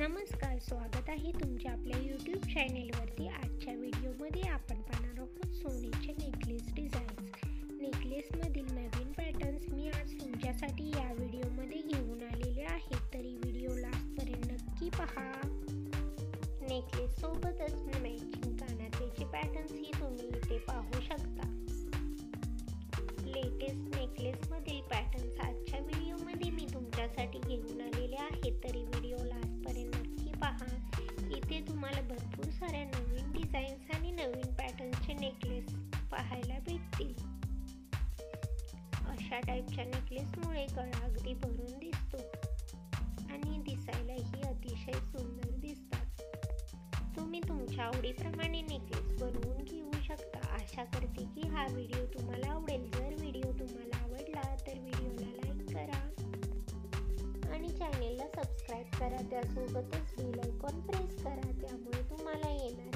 नमस्कार, स्वागत आहे तुमच्या आपल्या यूट्यूब चॅनेलवरती. आजच्या व्हिडिओमध्ये आपण पाहणार आहोत सोन्याचे नेकलेस डिझाईन्स. नेकलेसमधील नवीन पॅटर्न्स मी आज तुमच्यासाठी या व्हिडिओमध्ये घेऊन आलेले आहे, तरी व्हिडिओ लास्टपर्यंत नक्की पहा. नेकलेस सोबतच मॅचिंग कानातल्याचे पॅटर्न्सही तुम्ही इथे पाहू शकता. लेटेस्ट नेकलेसमधील पॅटर्न्स आजच्या व्हिडिओमध्ये मी तुमच्यासाठी घेऊन आलेले आहे, तरी व्हिडिओ लास्टपर्यंत नक्की पहा. इथे तुम्हाला भरपूर साऱ्या नवीन डिझाईन्स आणि नवीन पॅटर्न्सचे नेकलेस पाहायला भेटतील. अशा टाईपच्या नेकलेसमुळे गळा अगदी भरून दिसतो आणि दिसायलाही अतिशय सुंदर दिसतात. तुम्ही तुमच्या आवडीप्रमाणे नेकलेस बनवून घेऊ शकता. आशा करते की हा व्हिडिओ तुम्हाला आवडेल. जर व्हिडिओ तुम्हाला आवडला तर व्हिडिओला लाईक करा आणि चॅनेलला सबस्क्राईब करा. त्यासोबतच बेल आयकॉन प्रेस करा, त्यामुळे तुम्हाला येणार